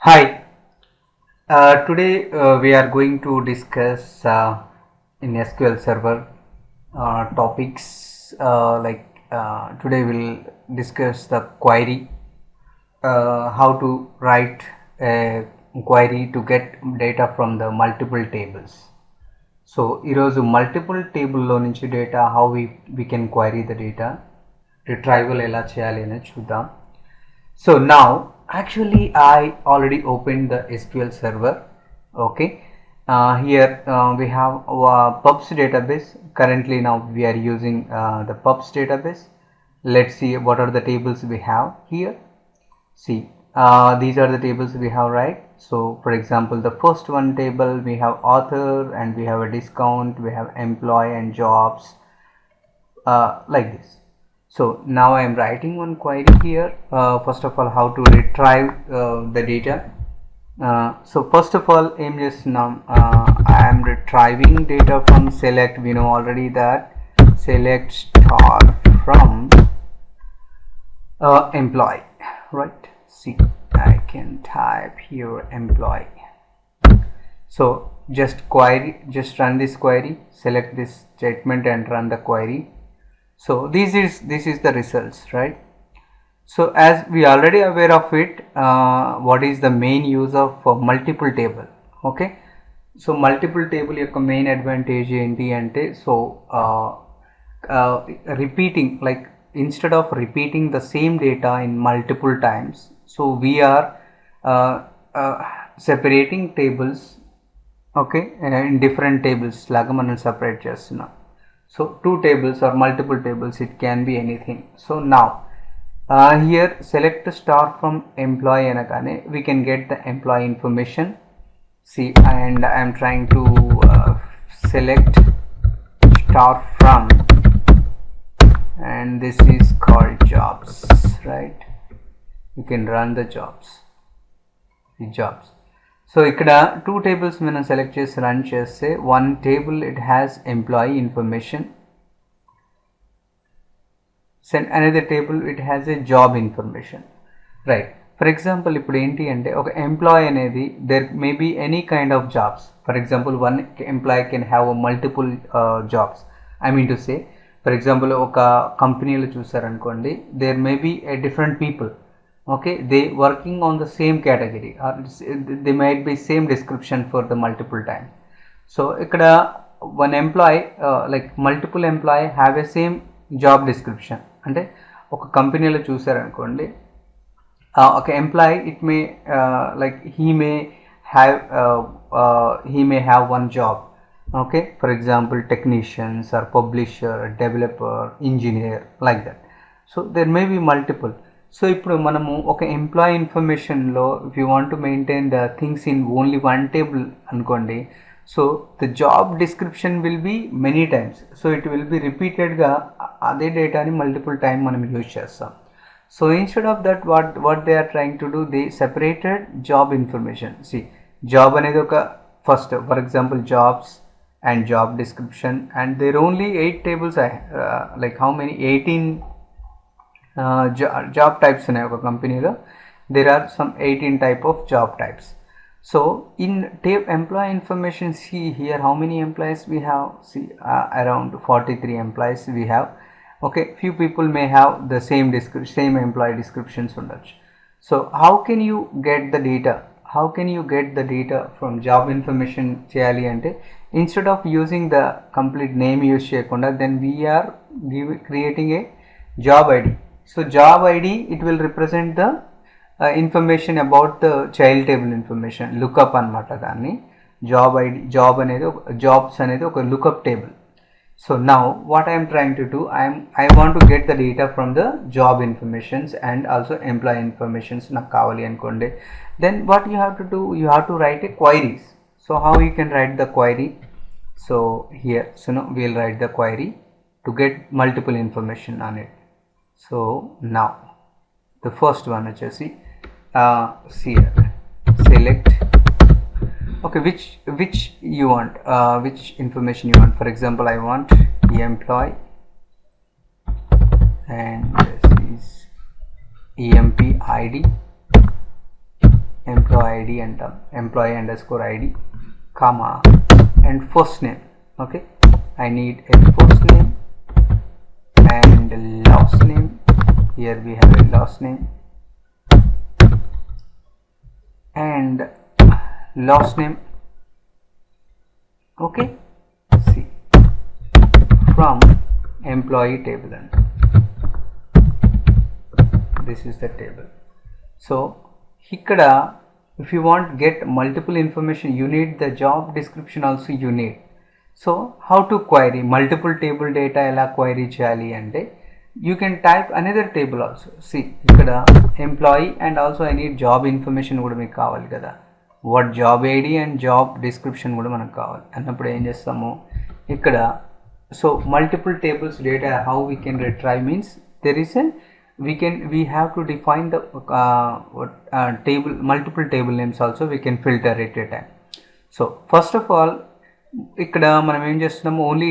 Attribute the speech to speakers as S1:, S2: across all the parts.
S1: Hi, today we are going to discuss in SQL Server topics today we'll discuss the query, how to write a query to get data from the multiple tables. So ఈరోజు multiple టేబుల్లో నుంచి data how we can query the data, retrieval ఎలా చేయాలి అనేది చూద్దాం. So now actually I already opened the SQL server. Okay, here we have pubs database. Currently now we are using the pubs database. Let's see what are the tables we have here. See, these are the tables we have, right? So for example, the first one table we have author and we have a discount, we have employee and jobs, like this. So now I am writing one query here. First of all, how to retrieve the data. So first of all, aim just now I am retrieving data from select. We know already that select star from employee, right? See, I can type here employee. So just run this query, select this statement and run the query. So this is the results, right? So as we already aware of it, what is the main use of multiple table? Okay, so multiple table యొక్క main advantage ఏంటి అంటే, so repeating, like instead of repeating the same data in multiple times, so we are separating tables, okay, in different tables లాగా మనం separate చేస్తున్నాం. So two tables or multiple tables, it can be anything. So now here select star from employee anagane we can get the employee information. See, and I am trying to select star from, and this is called jobs, right? You can run the jobs. So ఇక్కడ two tables మనం select చేసి run చేస్తే one table it has employee information, and another table it has a job information, right? For example, ఇప్పుడు ఏంటి అంటే ఒక employee అనేది there may be any kind of jobs. For example, one employee can have a multiple jobs. I mean to say, for example, ఒక కంపెనీలో చూసారనుకోండి, there may be a different people, okay, they working on the same category, or they might be same description for the multiple time. So ikkada one employee, like multiple employee have a same job description. అంటే ఒక కంపెనీలో చూసారనుకోండి, ఒక employee it may like he may have one job, okay, for example technicians or publisher, developer, engineer, like that. So there may be multiple. So ఇప్పుడు మనము ఒక employee ఇన్ఫర్మేషన్లో if you want to maintain the things in only one table అనుకోండి, so the job description will be many times. So it will be రిపీటెడ్గా అదే డేటాని multiple time మనం use చేస్తాం. So instead of that what they are trying to do, they separated job information. See, job అనేది ఒక first, for example jobs and job description, and there only 8 tables, like how many 18 job types in a company. There are some 18 type of job types. So in employee information, see here how many employees we have. See, around 43 employees we have. Okay, few people may have the same employee descriptions. So how can you get the data? How can you get the data from job information cheyali ante, instead of using the complete name use cheyakunda, then we are creating a job ID. So job ID, it will represent the information about the child table information, lookup anamata. Danni job ID, jobs anedi oka lookup table. So now what I am trying to do, I want to get the data from the job informations and also employee informations నాకు కావాలి అనుకోండి. Then what you have to do, you have to write a queries. So how you can write the query? So here, so now we will write the query to get multiple information on it. So now the first one వచ్చేసి here select, okay, which you want, which information you want. For example, I want employee, and this is EMP ID, employee employee ID అంటాం, employee underscore ID comma and first name. Okay, I need a first name and last name. Here we have a last name and last name. Okay, see from employee table, and this is the table. So ikkada if you want get multiple information, you need the job description also you need. So how to query multiple table data ela query cheyali ante you can type another table also. See ikkada employee and also I need job information kuda meeku kavali kada, what job id and job description kuda manaku kavali annappudu em chestamu ikkada. So multiple tables data how we can retrieve means there is a we have to define the table, multiple table names also we can filter it at a time. So first of all ikkada manam em chestunnam only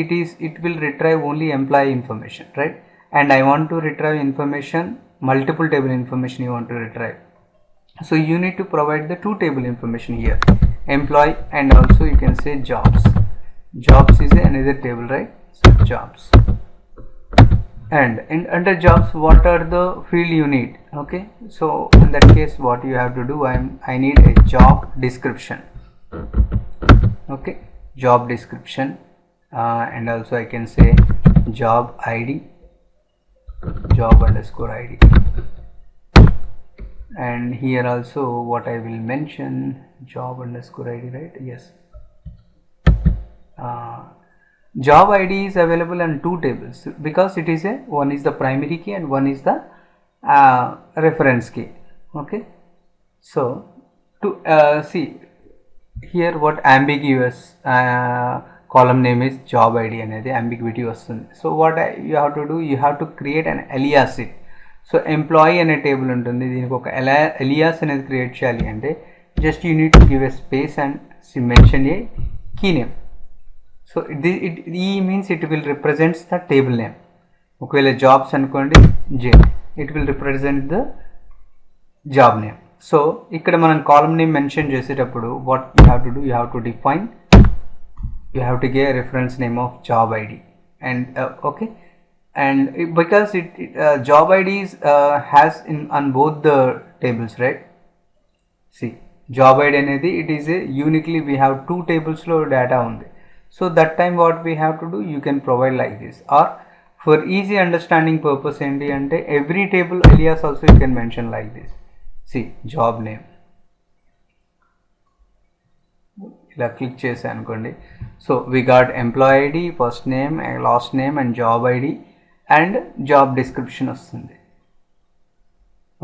S1: it will retrieve only employee information, right? And I want to retrieve information, multiple table information you want to retrieve. So you need to provide the two table information here, employee and also you can say jobs. Jobs is another table, right? So jobs, and under jobs what are the field you need. Okay, so in that case what you have to do, I need a job description. Okay, job description and also I can say job id, job underscore id, and here also what I will mention job underscore id, right? Yes, job id is available in two tables because it is one is the primary key and one is the reference key. Okay, so to see here what ambiguous column name is job id anedi ambiguity vastundi. So what you have to do, you have to create an alias it. So employee ane table untundi, deeniki oka alias anedi create cheyali ante just you need to give a space and mention a key name. So E means it will represents the table name. ఒకవేళ jobs అనుకోండి J, it will represent the job name. So ఇక్కడ మనం column name mention చేసేటప్పుడు what you have to do, you have to define, you have to give a reference name of job id and okay, and because job IDs has on both the tables, right? See job id అనేది it is a uniquely we have two tables లో data ఉంది. So that time what we have to do, you can provide like this, or for easy understanding purpose enti ante every table alias also you can mention like this. See job name ila click chese anukondi. So we got employee id, first name, last name and job id and job description vastundi.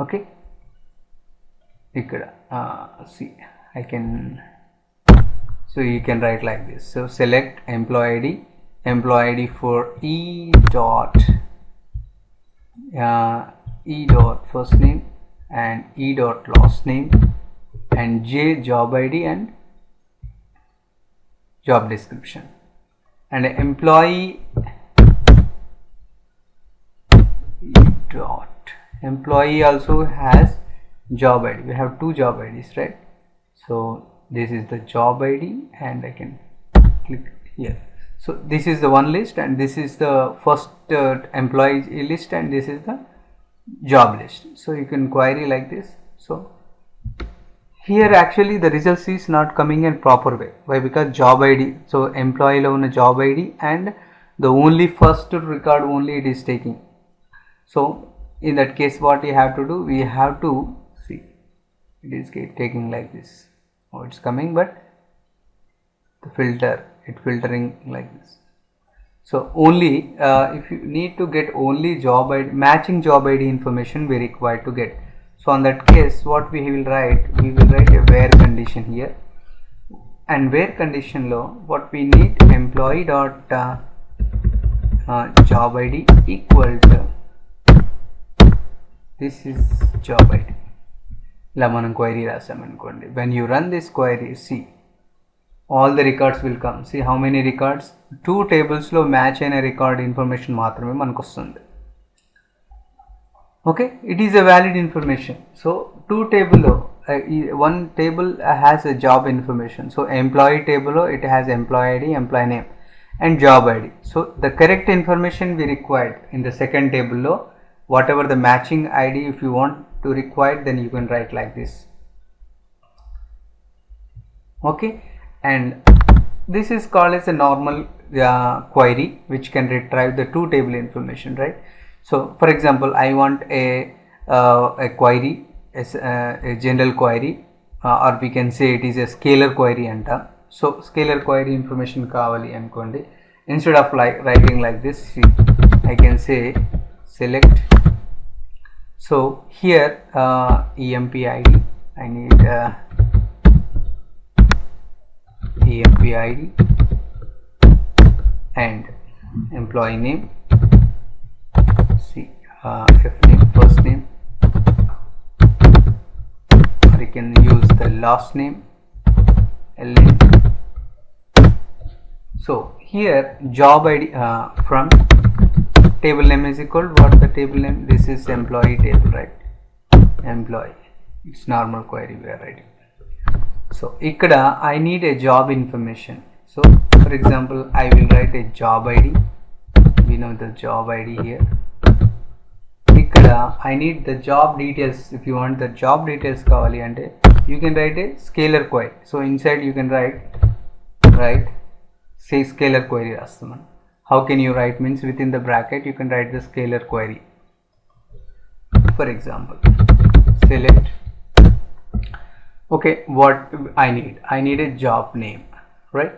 S1: Okay, ikkada see I can, so you can write like this. So select employee id for e dot first name and e dot last name and j job id and job description, and employee dot employee also has job id. We have two job ids, right? So this is the job id and I can click here. So this is the one list and this is the first employee list and this is the job list. So you can query like this. So here actually the results is not coming in proper way. Why? Because job id, so employee lo unna job id and the only first record only it is taking. So in that case what you have to do, we have to see it is taking like this. Oh, it's coming, but the filter, it filtering like this. So only if you need to get only job ID, matching job ID information we required to get. So on that case what we will write a where condition here, and where condition lo what we need, employee dot job ID equal to this is job ID. ఇలా మనం query రాసామనుకోండి, when you run this query, see all the records will come. See how many records, two tables లో match అయిన record information మాత్రమే మనకు వస్తుంది. Okay, it is a valid information. So two టేబుల్లో one table has a job information. So employee table, it has employee ID, employee name and job ID. So the correct information we required in the second table, whatever the matching ID if you want to require, then you can write like this. Okay, and this is called as a normal query which can retrieve the two table information, right? So for example, I want a query as a general query, or we can say it is a scalar query anta. So scalar query information kavali ankondi, instead of like writing like this, see, I can say select. So here EMP ID, I need EMP ID and employee name, see F name, first name, or you can use the last name, LN. So here job ID from table name is equal to what the table name, this is employee table, right? Employee, it's normal query we are writing. So ikkada I need a job information. So for example, I will write a job ID. We know the job ID here. Ikkada I need the job details. If you want the job details kavali ante, you can write a scalar query. So inside you can write say scalar query rastaman. How can you write? Means within the bracket you can write the scalar query. For example, select. Okay, what I need a job name, right?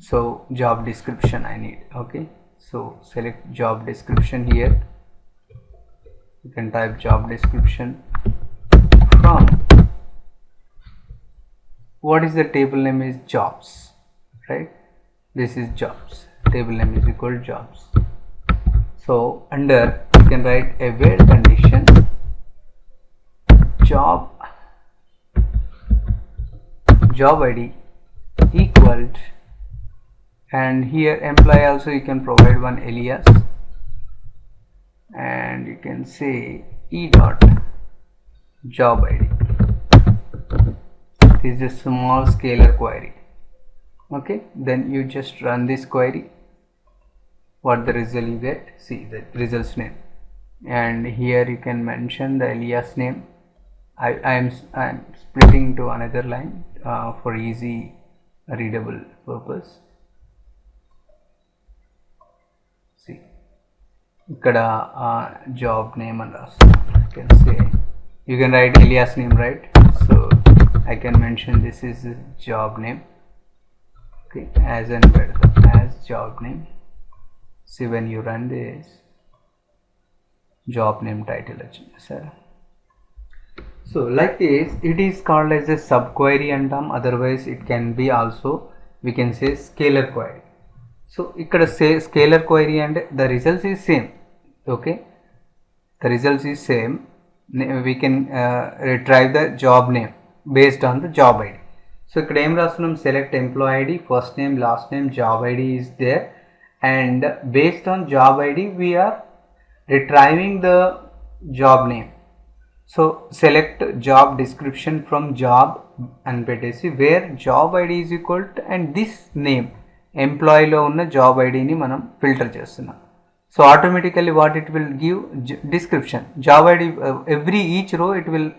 S1: So job description I need. Okay, so select job description here. You can type job description from, what is the table name is jobs, right? This is jobs, table name is equal to jobs. So under you can write a where condition job ID equal to, and here employee also you can provide one alias, and you can say e dot job ID. This is a small scalar query. Okay, then you just run this query. What the result you get? See the results name, and here you can mention the alias name. I am splitting to another line for easy readable purpose. See, ikkada job name and you can say, you can write alias name, right? So I can mention this is job name. Okay, as job name. See, when you run this, job name title sir. So like this, it is called as a subquery antam. Otherwise it can be also, we can say scalar query. So ikkada say scalar query and the results is same. Okay, the results is same. We can retrieve the job name based on the job ID. So ikkada em rasunam, select employee ID, first name, last name, job ID is there, and based on job ID we are retrieving the job name. So select job description from job and petesi where job ID is equal to, and this name employee lo unna job ID ni manam filter chestunnam. So automatically what it will give, description job ID, every each row it will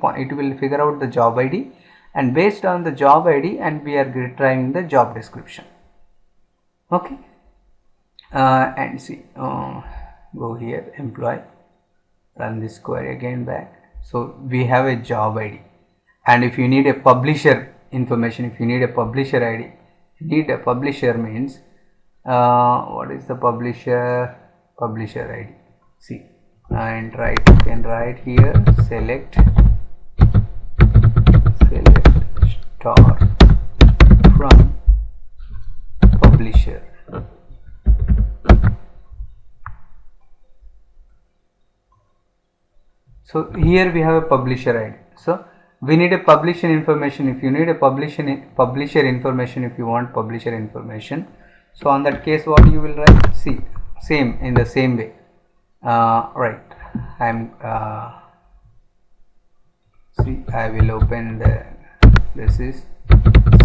S1: figure out the job ID, and based on the job ID and we are retrieving the job description. Okay, and see, go here, employee, run this query again back. So we have a job ID, and if you need a publisher information, if you need a publisher ID, need a publisher means what is the publisher ID? See, and right, you can write here select star from publisher. So here we have a publisher ID. So we need a publisher information. If you need a publisher information, if you want publisher information, so on that case what you will write? See, same in the same way. Right, I'm see, I will open this is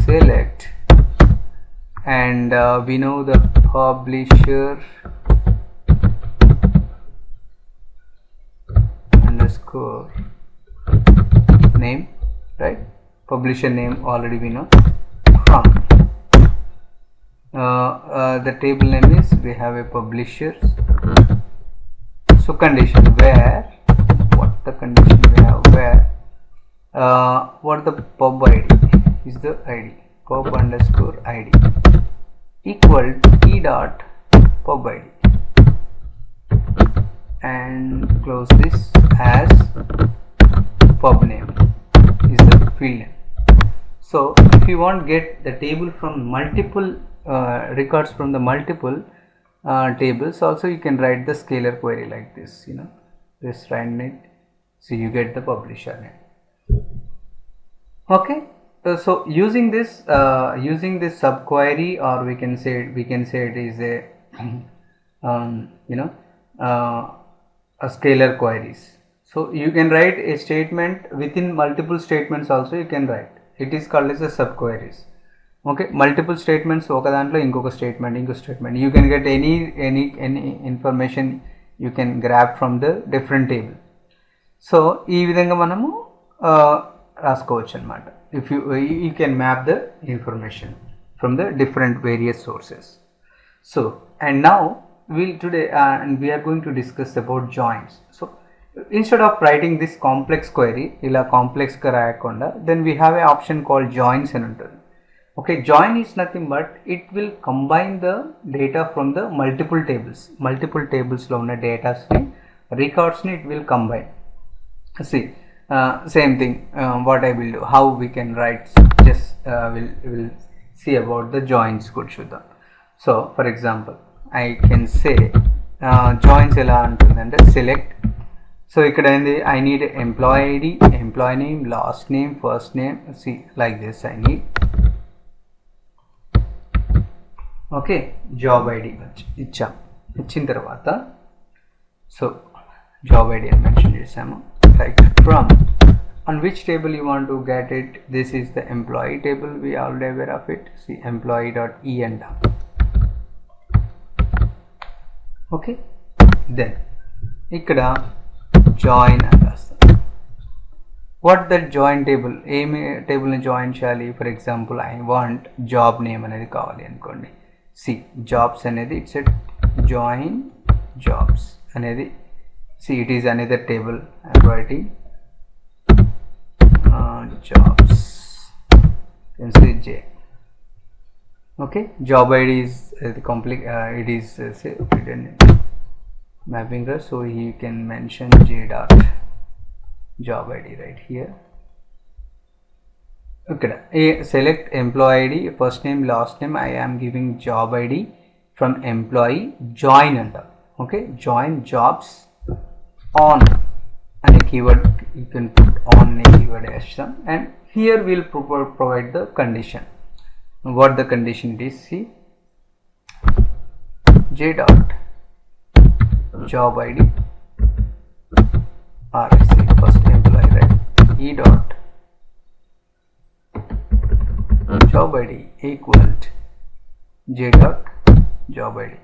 S1: select, and we know the publisher underscore name, right? Publisher name already we know. From the table name is, we have a publishers. So condition where, what the condition we have, where what the pub id is, the id pub underscore id equal e dot pub id, and close this as pub name is the field name. So if you want get the table from multiple records from the multiple tables, also you can write the scalar query like this, just run it, so you get the publisher name. Okay, so using this subquery, or we can say it is a a scalar queries. So you can write a statement within multiple statements also you can write. It is called as a subqueries. Okay, multiple statements oka dantlo inkoka statement, you can get any information you can grab from the different table. So ee vidhanga manamu raskovachu anamata. If you can map the information from the different various sources. So and now today and we are going to discuss about joins. So instead of writing this complex query ila complex ga rayakonda, then we have an option called joins అని ఉంటుంది. Okay, join is nothing but it will combine the data from the multiple tables లో ఉన్న datas ని, records ని it will combine. See, same thing what I will do, how we can write, just we'll see about the joins కూడా చూద్దాం. So for example I can say joins ఎలా ఉంటుందంటే select. So ఇక్కడ ఏంది, I need employee ID, employee name, last name, first name, see like this I need. Okay, job ID ఇచ్చిన తర్వాత, so job ID అని mention చేసాము, like from on which table you want to get it. This is the employee table, we are already aware of it. See employee.e and okay, then ఇక్కడ join అని రాస్తాం. What that join table, ఏమి table ని join చేయాలి? For example I want job name అనేది కావాలి అనుకోండి. See jobs అనేది it's a join jobs అనేది, see it is another table I'm writing jobs, you can say J. Okay, job ID is it is say mapping, so you can mention J dot job ID right here. Okay, select employee ID, first name, last name, I am giving job ID from employee, join under. Okay, join jobs on and a keyword, you can put on a keyword action, and here we'll provide the condition. What the condition is, see J dot job ID RSC, first employee, right? E dot job ID equal to J dot job ID,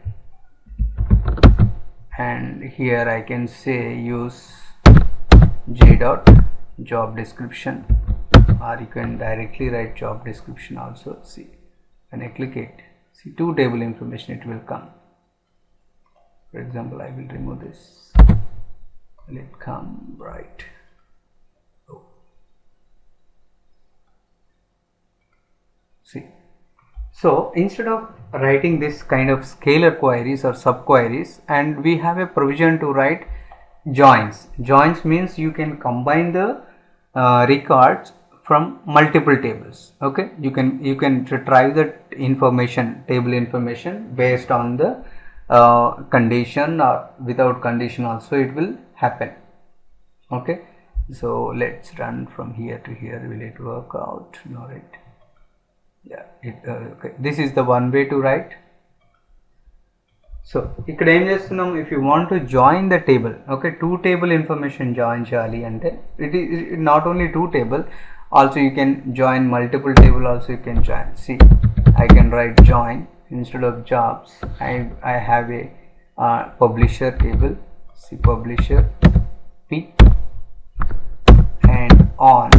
S1: and here I can say use J dot job description, or you can directly write job description also. See when I click it, see two table information it will come. For example I will remove this, will it come right? Oh. See, so instead of writing this kind of scalar queries or subqueries, and we have a provision to write joins means you can combine the records from multiple tables. Okay, you can retrieve the information, table information based on the condition, or without condition also it will happen. Okay, so let's run from here to here, will it work out? No, right? Yeah, okay, this is the one way to write. So ఇక్కడ ఏం చేస్తున్నాం, if you want to join the table, okay, two table information join చేయాలి అంటే it is not only two table, also you can join multiple table also you can join. సి I can write join instead of jobs. I have a publisher table. See publisher P and on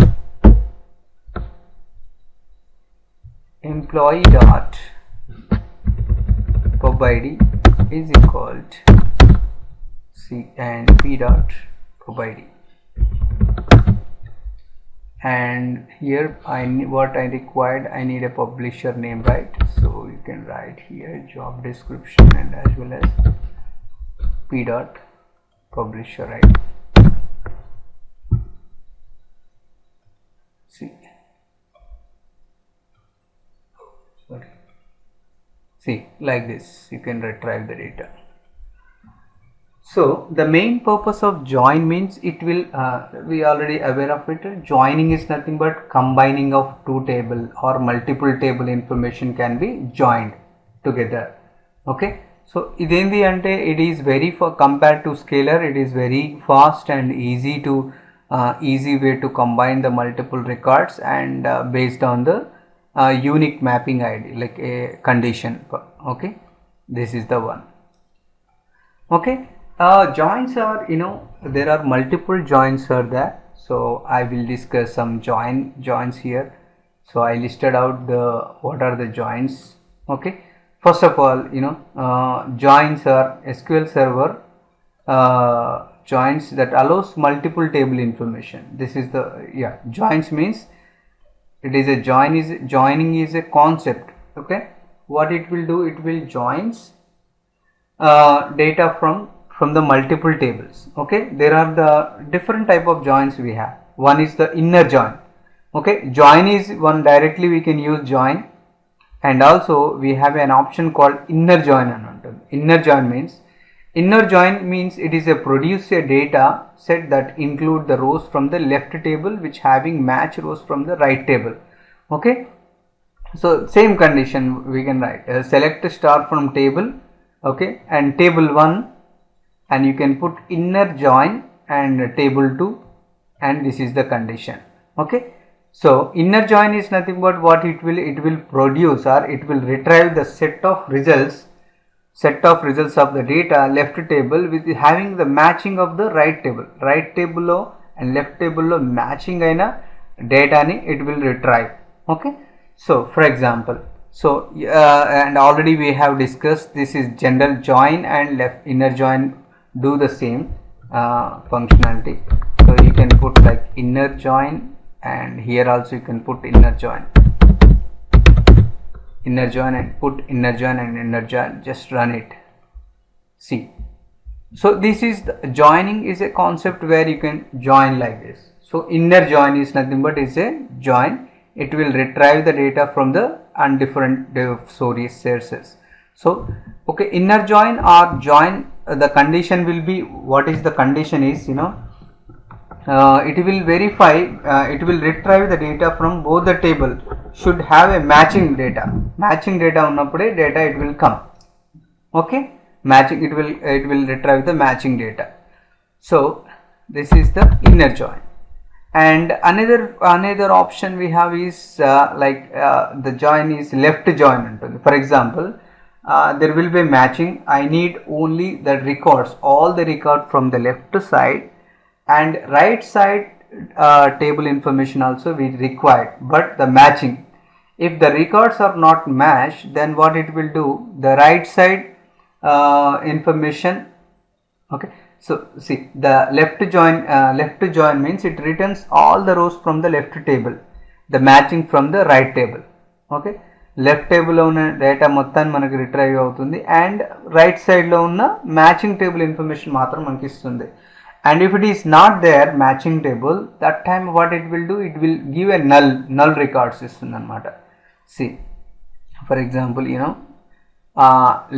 S1: employee dot pub id is equal to C and P dot pub id. And here what I required, I need a publisher name, right? So you can write here job description and as well as P dot publisher ID. See like this you can retrieve the data. So the main purpose of join means it will we already aware of it. Joining is nothing but combining of two table or multiple table information can be joined together. Okay, so idendi ante it is very for compared to scalar, it is very fast and easy to easy way to combine the multiple records and based on the unique mapping ID like a condition. Okay, this is the one. Okay, joins are, you know, there are multiple joins are there, so I will discuss some joins here. So I listed out the what are the joins. Okay, first of all, you know, joins are SQL server joins that allows multiple table information. This is the joins means it is a joining is a concept. Okay, what it will do, it will joins data from the multiple tables. Okay, there are the different type of joins we have. One is the inner join. Okay, join is one directly we can use join, and also we have an option called inner join. Inner join means it is a produce a data set that include the rows from the left table which having match rows from the right table. Okay, so same condition we can write select star from table. Okay, and table 1, and you can put inner join and table 2, and this is the condition. Okay, so inner join is nothing but what it will produce or it will retrieve the set of results of the data left table with having the matching of the right table lo and left table lo matching aina data ni it will retrieve. Okay, so for example, so and already we have discussed this is general join and left inner join do the same functionality. So you can put like inner join, and here also you can put inner join and put inner join and inner join, just run it. See, so this is the joining is a concept where you can join like this. So inner join is nothing but is a join, it will retrieve the data from the different sources. So okay, inner join or join, the condition will be, what is the condition is, you know, it will verify, it will retrieve the data from both the table should have a matching data unnappude data it will come. Okay, matching it will retrieve the matching data. So this is the inner join. And another option we have is the join is left join. For example, there will be matching, I need only the records, all the record from the left side and right side table information also we required, but the matching, if the records are not matched, then what it will do, the right side information. Okay, so see, the left join means it returns all the rows from the left table, the matching from the right table. Okay, left table lo unna data mottan manaku retrieve avutundi and right side lo unna matching table information matram manaki istundi. And if it is not there matching table, that time what it will do, it will give a null records istundi anamata. See, for example, you know,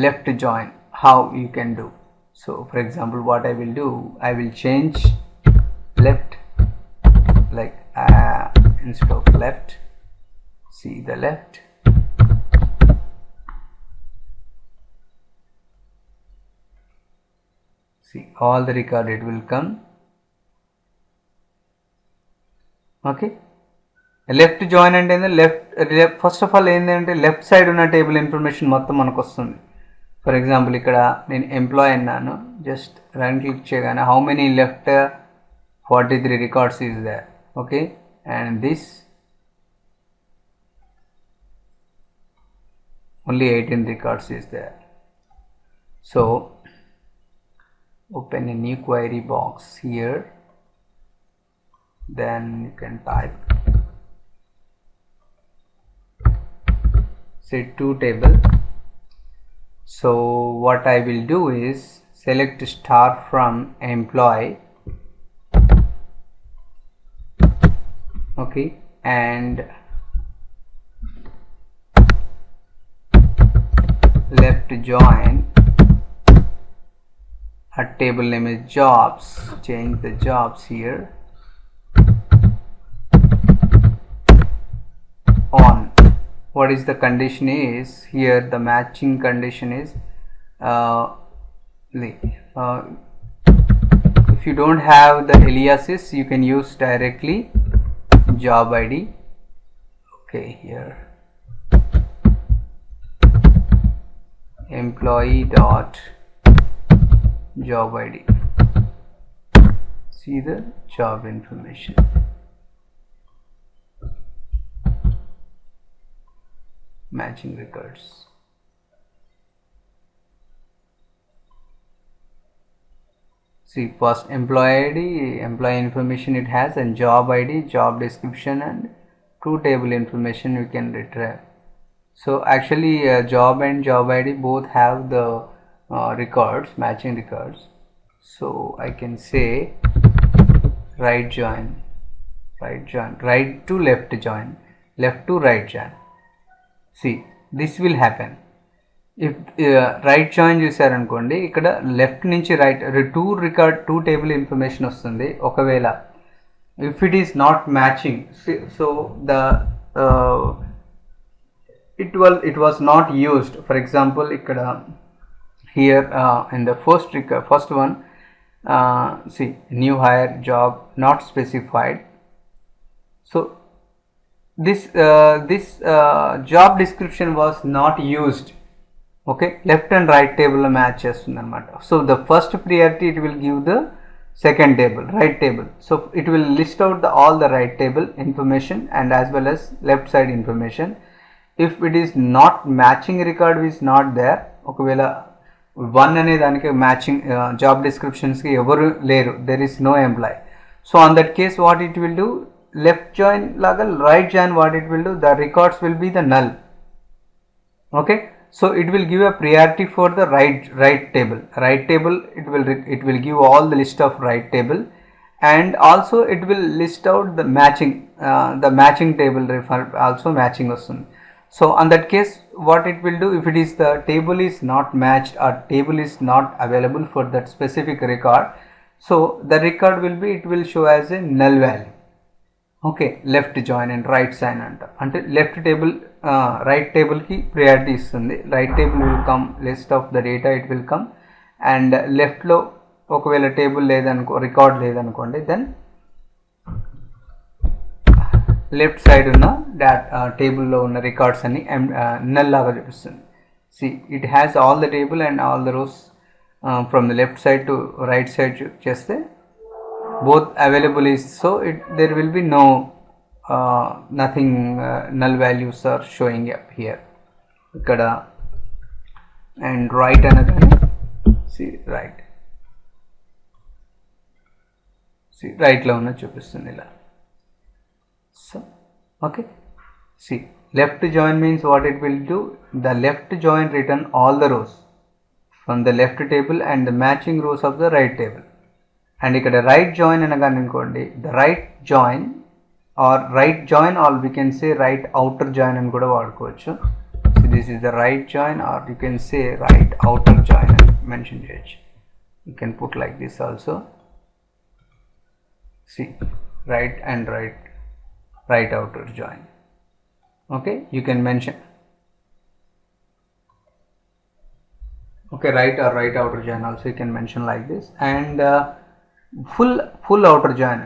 S1: left join how you can do. So for example, what I will do, I will change left like instead of left, see the left, see all the record it will come. Okay, left join అంటే left first of all ఏంటంటే left side ఉన్న table information మొత్తం మనకు వస్తుంది. For example ఇక్కడ నేను employee అన్నాను, just run click చేయగానే how many left 43 records is there. Okay, and this only 18 records is there. So open a new query box here, then you can type say to table. So what I will do is select star from employee. Okay, and left join, a table name is jobs, change the jobs here, on. What is the condition is here, the matching condition is if you don't have the aliases you can use directly job ID. Okay, here employee dot job ID, see the job information. Matching records. See, first employee ID, employee information it has, and job ID, job description, and two table information we can retrieve. So actually job and job ID both have the records, matching records. So I can say right join, right to left join, left to right join. See, this will happen if right join చూసారనుకోండి, ఇక్కడ left నుంచి right two table information వస్తుంది. ఒకవేళ if it is not matching, so the it was not used. For example, ikkada here in the first one, see new hire job not specified. So this job description was not used. Okay, left and right table lo match chestundi anamata. So the first priority it will give the second table, right table. So it will list out all the right table information and as well as left side information. If it is not matching record is not there, ఒకవేళ one అనే దానికి matching job డిస్క్రిప్షన్స్కి ఎవరు లేరు, there is no employee. So on that case what it will do, left join laga right join, what it will do, the records will be the null. Okay, so it will give a priority for the right table. It will give all the list of right table, and also it will list out the matching table also matching వస్తుంది. So on that case what it will do, if it is the table is not matched or table is not available for that specific record, so the record will be, it will show as a null value. Okay, left join and right sign ante left table right table ki priority istundi. Right table will come, list of the data it will come, and left lo okavela table ledanuko record ledanukondi, then left side ఉన్న table లో ఉన్న records అన్ని null లాగా చూపిస్తుంది. See, it has all the table and all the rows from the left side to right side చేస్తే both available is, so there will be no nothing null values are showing up here. ikkada and right anagane see right లో ఉన్న చూపిస్తుంది ఇలా. So okay, see left join means what it will do, the left join return all the rows from the left table and the matching rows of the right table. And ikkada right join anagane anukondi, the right join or we can say right outer join అని కూడా వాడుకోవచ్చు. So this is the right join, or you can say right outer join and mention it. You can put like this also. See, right and right outer join. Okay, you can mention. okay, right or right outer join also you can mention like this. And full outer join.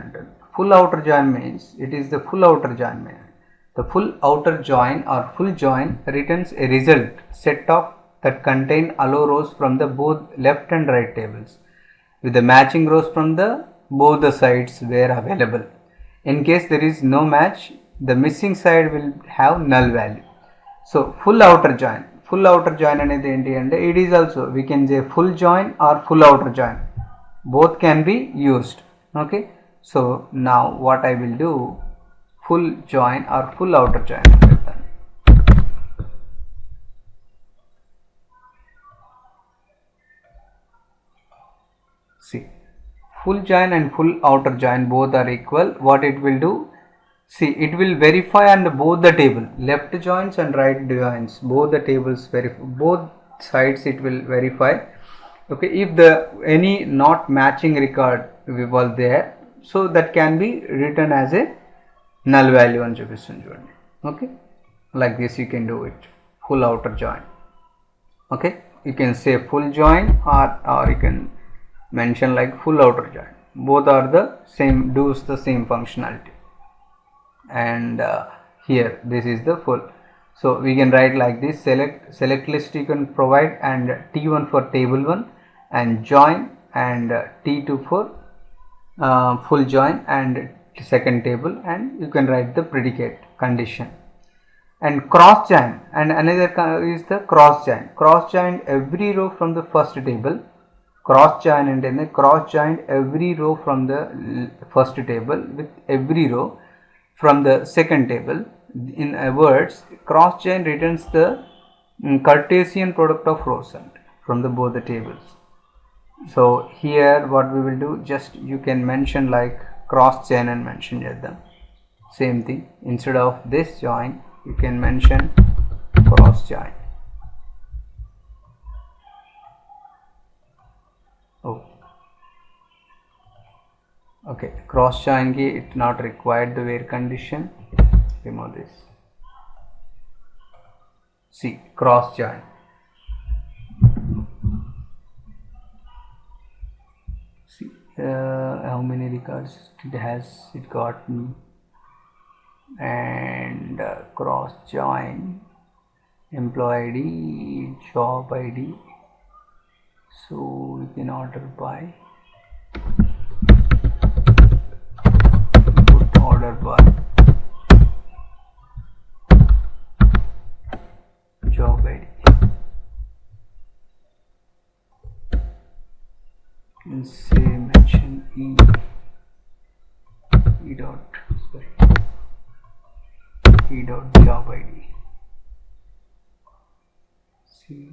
S1: Full outer join means it is the full outer join. The full outer join or full join returns a result set of that contain allow rows from the both left and right tables with the matching rows from the both the sides where available. In case there is no match, the missing side will have null value. So full outer join అనేది ఏంటి అంటే it is also we can say full join or full outer join, both can be used. Okay, so now what I will do, full join or full outer join. See, full join and full outer join both are equal. What it will do, see, it will verify on both the table, left joins and right joins, both the tables verify, both sides it will verify. Okay, if the any not matching record was there, so that can be written as a null value అని చూపిస్తుంది చూడండి. Okay, like this you can do it, full outer join. Okay, you can say full join or you can mention like full outer join, both are the same, does the same functionality. And here this is the full, so we can write like this, select list you can provide and t1 for table 1 and join and t2 for full join and second table, and you can write the predicate condition. And cross join, and another is the cross join every row from the first table. Cross join and cross join every row from the first table with every row from the second table. In words, cross join returns the Cartesian product of rows from the both the tables. So here what we will do, just you can mention like cross join and mention them same thing. Instead of this join you can mention cross join. Oh, okay, cross join ki it not required the where condition, remove this. See, cross join, see how many records it has, it got me. And cross join employee ID, job ID, so we can order by, put order by job ID, and say mention e dot job ID. See,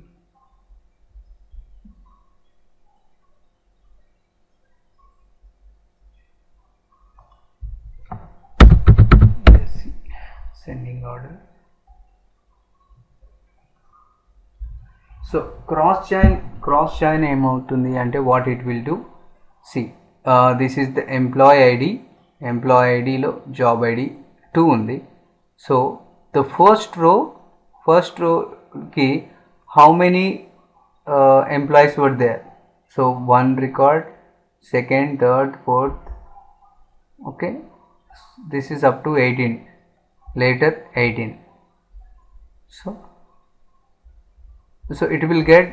S1: sending order. So cross join ఏమవుతుంది అంటే what it will do, see, this is the employee ID లో job ID 2 ఉంది. So the first row ki how many employees were there, so one record, second, third, fourth. Okay, this is up to 18, later 18. So it will get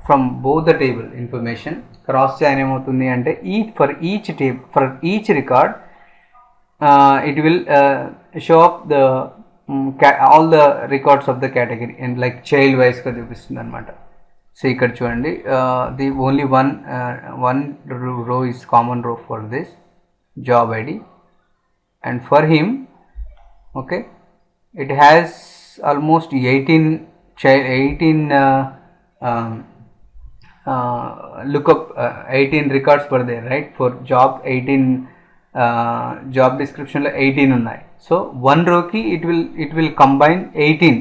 S1: from both the table information. Cross join ఏమవుతుంది అంటే for each record it will show up the all the records of the category and like child wise గా చూపిస్తుంది అనమాట. So ఇక్కడ చూడండి, the only one row is common row for this job ID, and for him, okay, it has almost 18 lookup 18 records per there, right? For job 18 job description lo 18 ఉన్నాయి. So one row ki it will combine 18.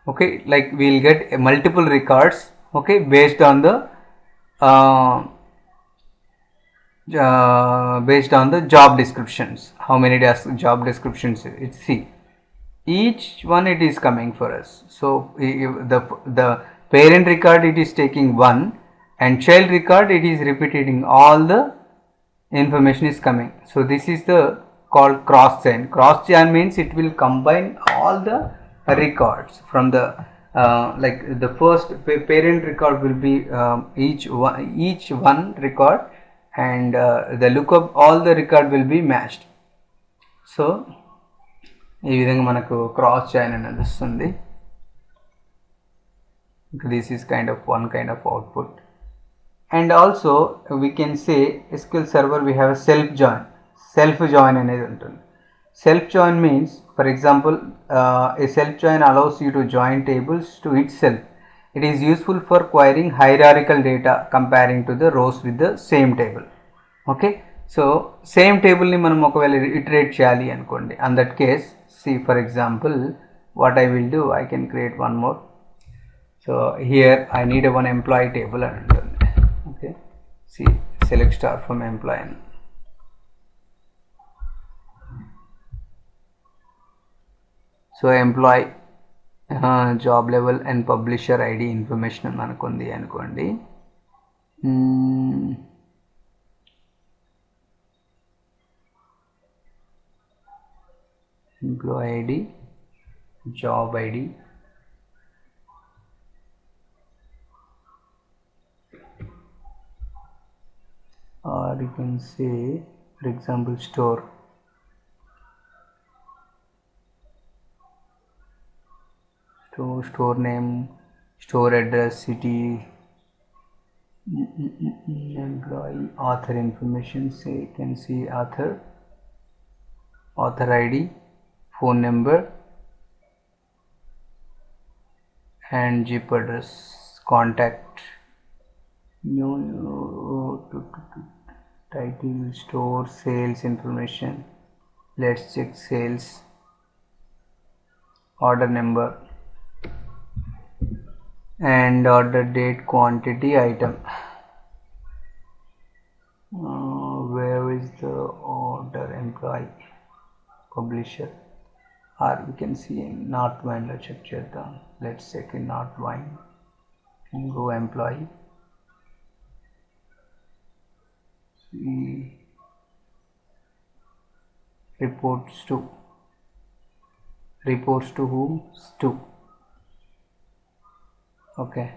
S1: Okay, like we will get multiple records, okay, based on the job descriptions, how many job descriptions it's see, each one it is coming for us. So the parent record it is taking 1 and child record it is repeating all the information is coming. So this is the called cross chain. Cross chain means it will combine all the records from the like the first parent record will be each one record, and the lookup all the record will be matched. So ఈ విధంగా మనకు cross chain అనేది వస్తుంది. This is kind of one kind of output. And also we can say SQL server we have a self join అనేది ఉంటుంది. Self join means, for example, a self join allows you to join tables to itself. It is useful for querying hierarchical data comparing to the rows with the same table. Okay, so same table ni manam okavela iterate cheyali anukondi. On that case, see for example what I will do, I can create one more. So here I need a one employee table and okay, see select star from employee. So employee job level and publisher ID information manakundi anukondi. Employee ID, job ID, or you can say for example store name, store address, city, employee, author information, say you can see author ID, phone number and zip address, contact, title, store, sales information, let's check sales, order number and order date, quantity, item. Where is the order, employee, publisher, or we can see in Northwind. Let's check in Northwind and go employee. See reports to whom? To. Okay,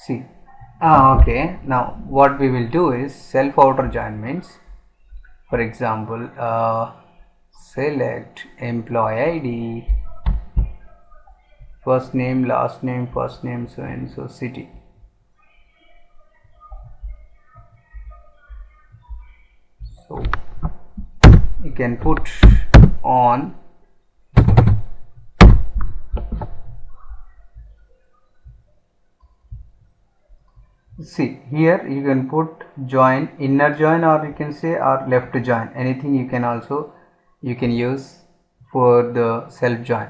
S1: see okay, now what we will do is self outer join means, for example select employee ID, first name, last name, first name, so and so, city. So you can put on see here you can put join, inner join, or you can say or left join, anything you can also you can use for the self join.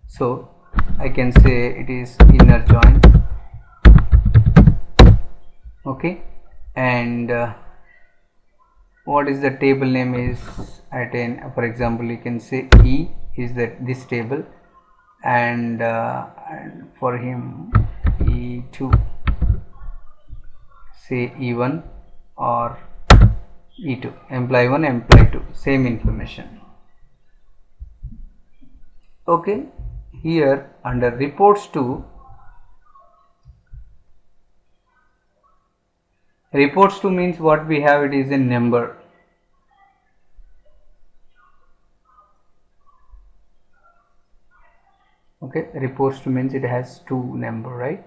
S1: So I can say it is inner join. Okay, and what is the table name is attain, for example you can say E is that this table, and for him E2, say E1 or E2, employee 1, employee 2, same information. Okay, here under reports to means what we have, it is a number. Okay, reports to means it has 2 number, right?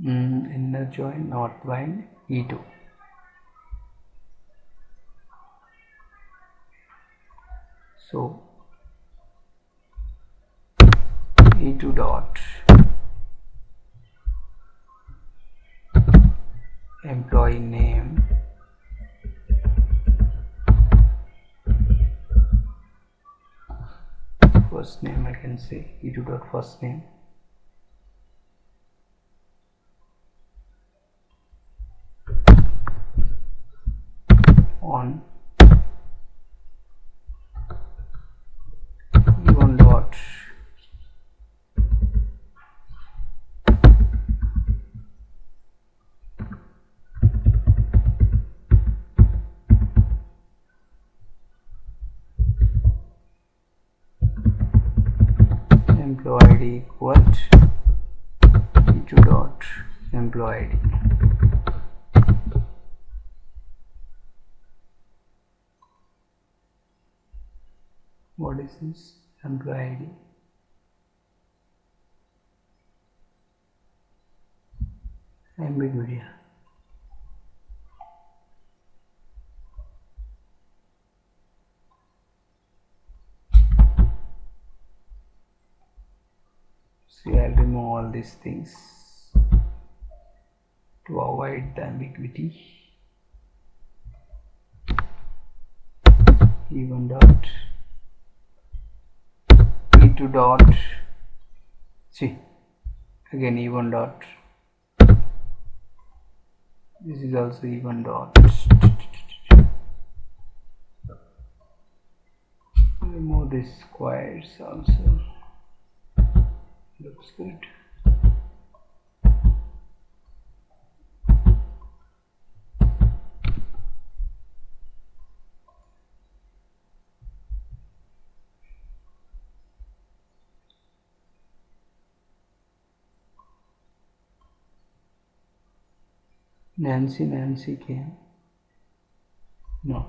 S1: Inner join, Northwind, E2. So E2 dot employee name, first name, I can say E2 dot first name, on id equal e2 dot employee id. What is this employee id? Ambiguity. See, I'll remove all these things to avoid the ambiguity. E1 dot e2 dot, see again E1 dot, this is also E1 dot, remove this squares also, looks good. Nancy came. No.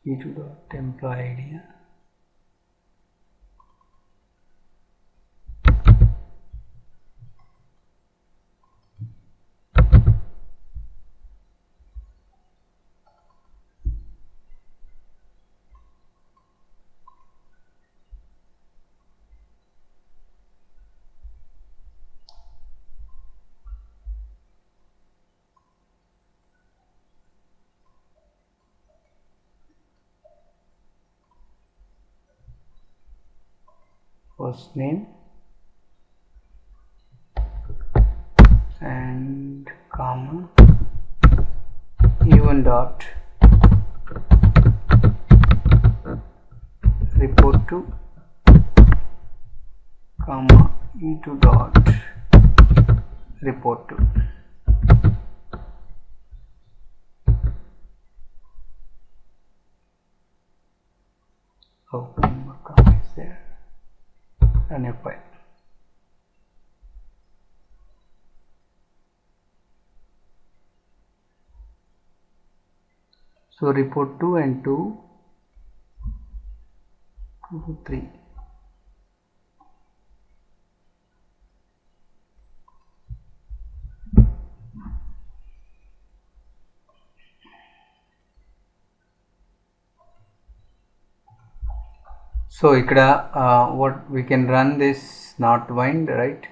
S1: E2 dot employee id. First name and comma E1 dot report to comma E2 dot report to. Open comma is there. Run a file. So report 2 and 2, 2, 3. So ikkada what we can run this not wind, right?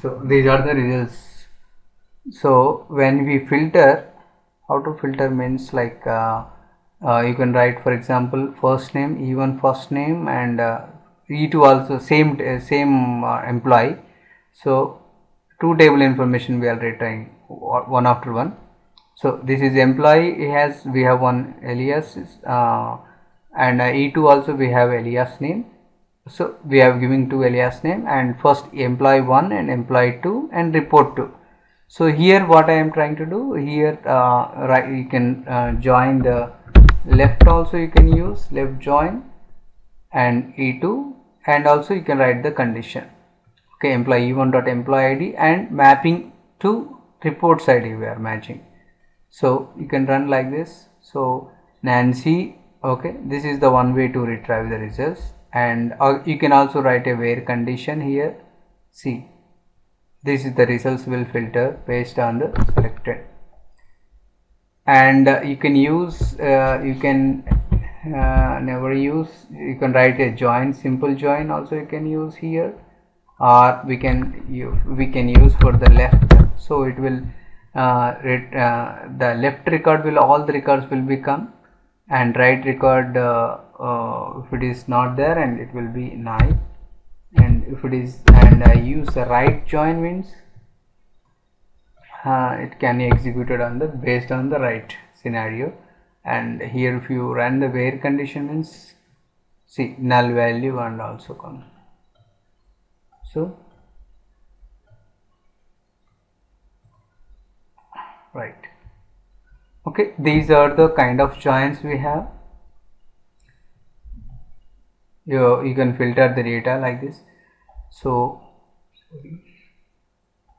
S1: So these are the results. So when we filter, how to filter means like you can write, for example, first name E1 first name and E2 also same employee. So two table information we are returning one after one. So this is employee, we have one alias and E2 also we have alias name. So we have giving two alias name and first employee 1 and employee 2 and report 2. So here what I am trying to do here, right, you can join the left also, you can use left join and E2, and also you can write the condition. Okay, employee E1 dot employee ID and mapping to reports ID we are matching. So you can run like this. So Nancy, okay, this is the one way to retrieve the results, and you can also write a where condition here. See, this is the results will filter based on the selected, and you can use you can never use, you can write a join, simple join also you can use here, or we can use for the left. So it will the left record will, all the records will become, and right record if it is not there, and it will be nil, and if it is, and I use the right join means it can be executed on the based on the right scenario. And here if you run the where condition means, see, null value and also come. So right. Okay, these are the kind of joins we have. You can filter the data like this. So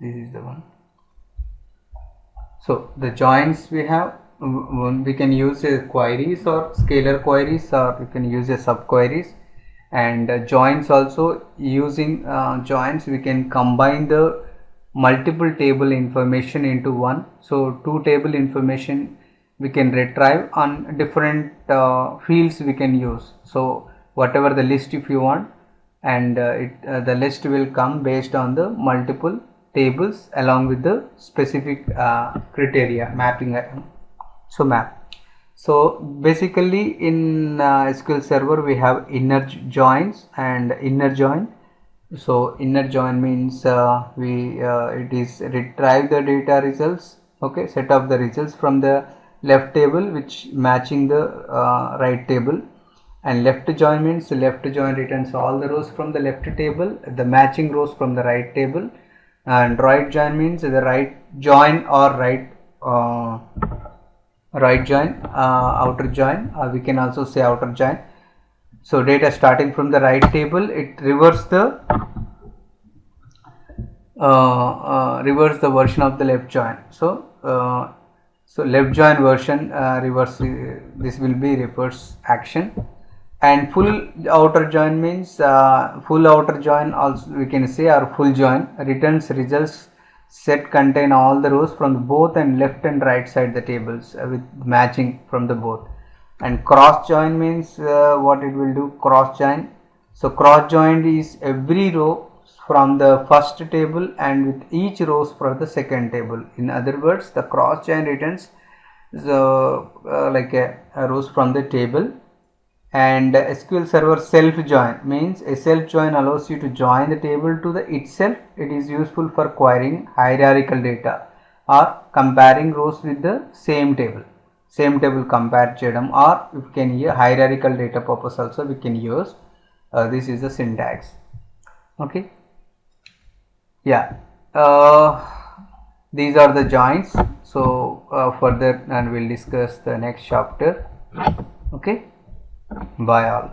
S1: this is the one. So the joins we have, we can use queries or scalar queries, or you can use a subqueries. And joins also, using joins we can combine the multiple table information into one. So two table information we can retrieve on different fields we can use. So whatever the list if you want, and the list will come based on the multiple tables along with the specific criteria mapping. So map. So basically in SQL Server we have inner joins and inner join. So inner join means it is retrieve the data results, okay, set of the results from the left table which matching the right table. And left join means left join returns all the rows from the left table, the matching rows from the right table. And right join means the right join or right join, outer join, we can also say outer join. So data starting from the right table, it reverse the version of the left join. So left join version reverse, this will be reverse action. And full outer join means full outer join also we can say, or full join returns results set contain all the rows from both and left and right side the tables with matching from the both. And cross join means what it will do, cross join. So cross joined is every row from the first table and with each rows for the second table. In other words, the cross join returns like a rows from the table. And SQL Server self join means a self join allows you to join the table to the itself. It is useful for querying hierarchical data or comparing rows with the same table compare cheyadam, or you can use hierarchical data purpose also we can use. This is the syntax. Okay, yeah, these are the joins. So further and we'll discuss the next chapter. Okay, bye all.